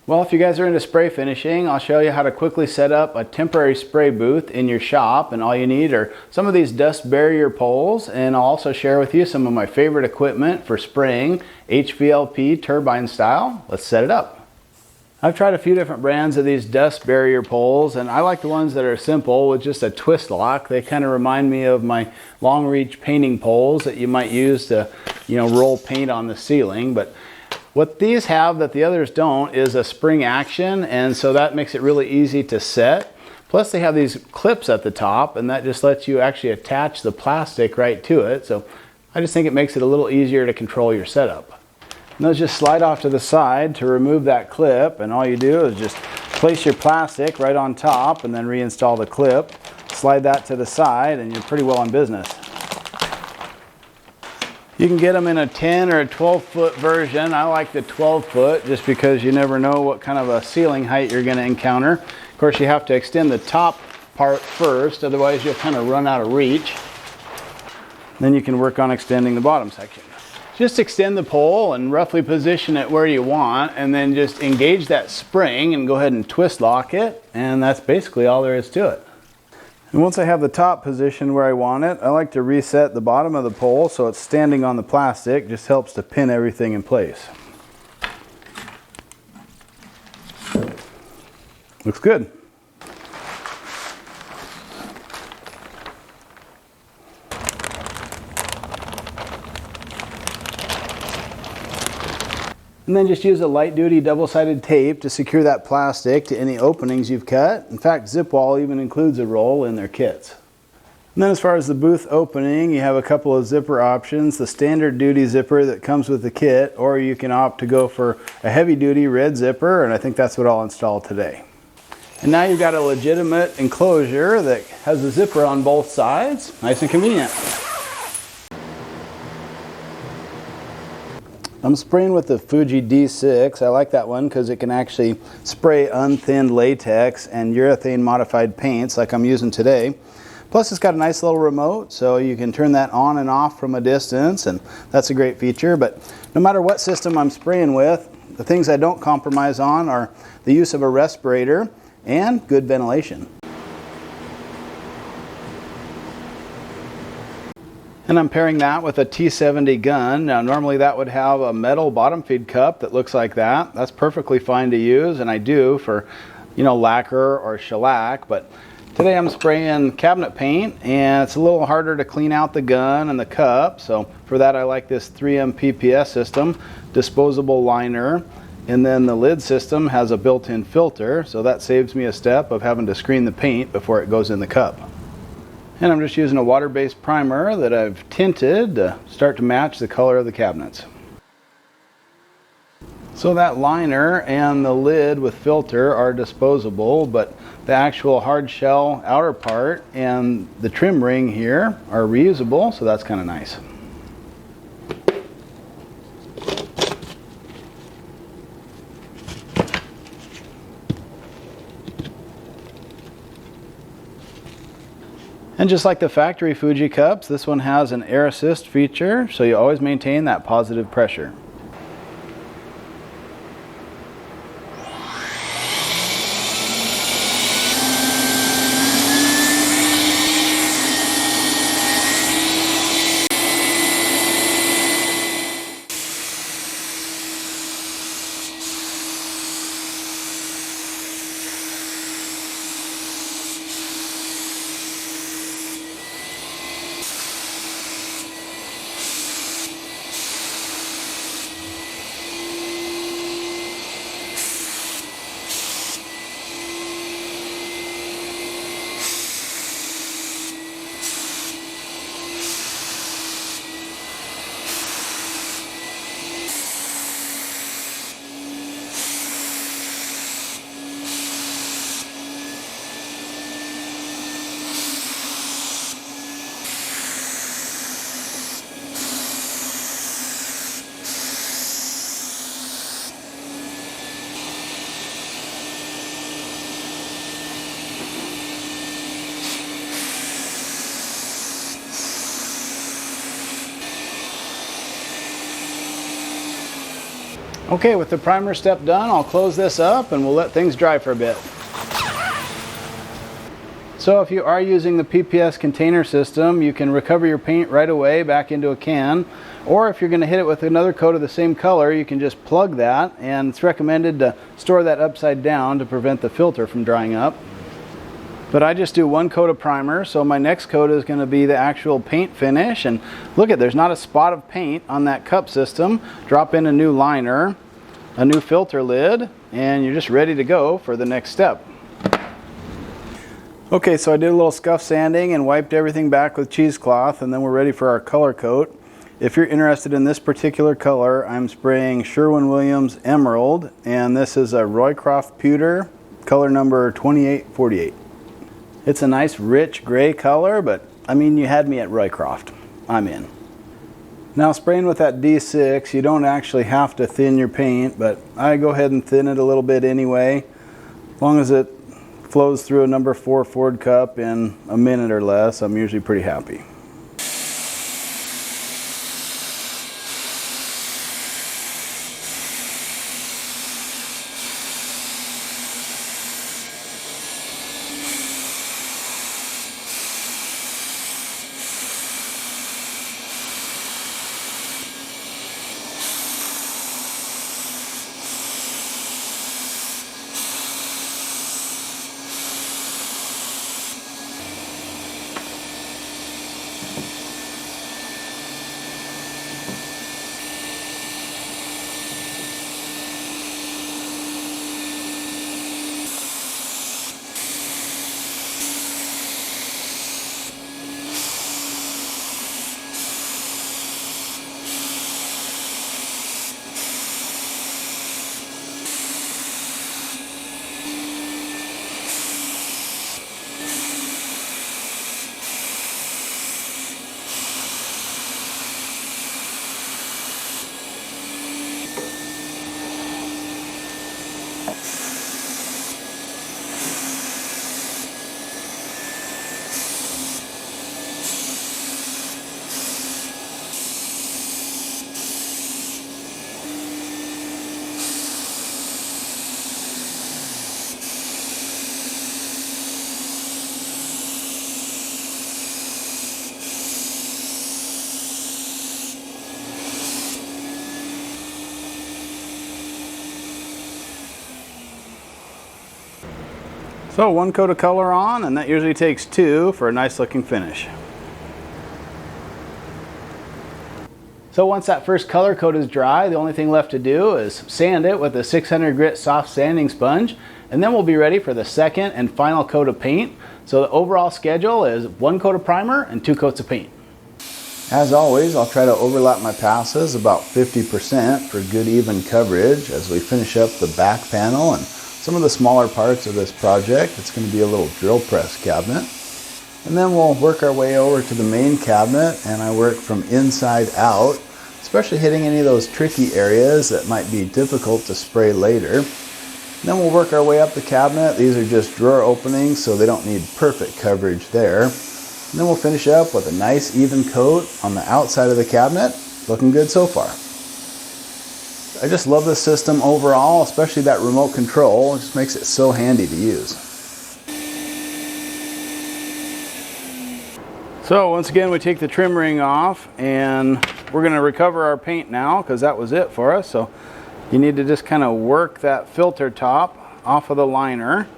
Well, if you guys are into spray finishing, I'll show you how to quickly set up a temporary spray booth in your shop, and all you need are some of these dust barrier poles, and I'll also share with you some of my favorite equipment for spraying HVLP turbine style. Let's set it up. I've tried a few different brands of these dust barrier poles, and I like the ones that are simple with just a twist lock. They kind of remind me of my long reach painting poles that you might use to, roll paint on the ceiling. But what these have that the others don't is a spring action, and so that makes it really easy to set. Plus they have these clips at the top, and that just lets you actually attach the plastic right to it. So I just think it makes it a little easier to control your setup. And those just slide off to the side to remove that clip, and all you do is just place your plastic right on top and then reinstall the clip. Slide that to the side and you're pretty well in business. You can get them in a 10 or a 12-foot version. I like the 12-foot just because you never know what kind of a ceiling height you're going to encounter. Of course, you have to extend the top part first, otherwise you'll kind of run out of reach. Then you can work on extending the bottom section. Just extend the pole and roughly position it where you want, and then just engage that spring and go ahead and twist lock it, and that's basically all there is to it. And once I have the top positioned where I want it, I like to reset the bottom of the pole so it's standing on the plastic. Just helps to pin everything in place. Looks good. And then just use a light duty double-sided tape to secure that plastic to any openings you've cut. In fact, ZipWall even includes a roll in their kits. And then as far as the booth opening, you have a couple of zipper options. The standard duty zipper that comes with the kit, or you can opt to go for a heavy duty red zipper, and I think that's what I'll install today. And now you've got a legitimate enclosure that has a zipper on both sides. Nice and convenient. I'm spraying with the Fuji D6. I like that one because it can actually spray unthinned latex and urethane modified paints like I'm using today. Plus it's got a nice little remote, so you can turn that on and off from a distance, and that's a great feature. But no matter what system I'm spraying with, the things I don't compromise on are the use of a respirator and good ventilation. And I'm pairing that with a T70 gun. Now normally that would have a metal bottom feed cup that looks like that. That's perfectly fine to use, and I do for, lacquer or shellac. But today I'm spraying cabinet paint, and it's a little harder to clean out the gun and the cup. So for that I like this 3M PPS system, disposable liner. And then the lid system has a built-in filter, so that saves me a step of having to screen the paint before it goes in the cup. And I'm just using a water-based primer that I've tinted to start to match the color of the cabinets. So that liner and the lid with filter are disposable, but the actual hard shell outer part and the trim ring here are reusable, so that's kind of nice. And just like the factory Fuji cups, this one has an air assist feature, so you always maintain that positive pressure. Okay, with the primer step done, I'll close this up and we'll let things dry for a bit. So if you are using the PPS container system, you can recover your paint right away back into a can. Or if you're going to hit it with another coat of the same color, you can just plug that, and it's recommended to store that upside down to prevent the filter from drying up. But I just do one coat of primer, so my next coat is going to be the actual paint finish. And look at, there's not a spot of paint on that cup system. Drop in a new liner, a new filter lid, and you're just ready to go for the next step. Okay, so I did a little scuff sanding and wiped everything back with cheesecloth, and then we're ready for our color coat. If you're interested in this particular color, I'm spraying Sherwin-Williams Emerald, and this is a Roycroft Pewter, color number 2848. It's a nice rich gray color, but I mean, you had me at Roycroft. I'm in. Now spraying with that D6, you don't actually have to thin your paint, but I go ahead and thin it a little bit anyway. As long as it flows through a number 4 Ford cup in a minute or less, I'm usually pretty happy. So one coat of color on, and that usually takes 2 for a nice looking finish. So once that first color coat is dry, the only thing left to do is sand it with a 600 grit soft sanding sponge, and then we'll be ready for the second and final coat of paint. So the overall schedule is 1 coat of primer and 2 coats of paint. As always, I'll try to overlap my passes about 50% for good even coverage as we finish up the back panel and some of the smaller parts of this project. It's going to be a little drill press cabinet. And then we'll work our way over to the main cabinet, and I work from inside out, especially hitting any of those tricky areas that might be difficult to spray later. And then we'll work our way up the cabinet. These are just drawer openings, so they don't need perfect coverage there. And then we'll finish up with a nice even coat on the outside of the cabinet. Looking good so far. I just love this system overall, especially that remote control. It just makes it so handy to use. So once again, we take the trim ring off, and we're going to recover our paint now because that was it for us. So you need to just kind of work that filter top off of the liner.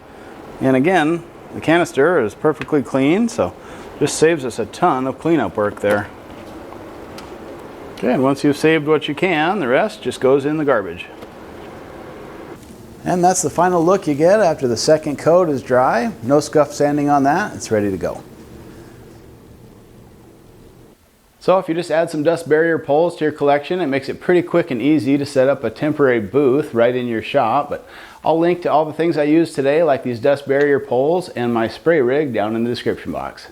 And again, the canister is perfectly clean, so just saves us a ton of cleanup work there. Okay, and once you've saved what you can, the rest just goes in the garbage. And that's the final look you get after the second coat is dry. No scuff sanding on that, it's ready to go. So if you just add some dust barrier poles to your collection, it makes it pretty quick and easy to set up a temporary booth right in your shop. But I'll link to all the things I used today, like these dust barrier poles and my spray rig, down in the description box.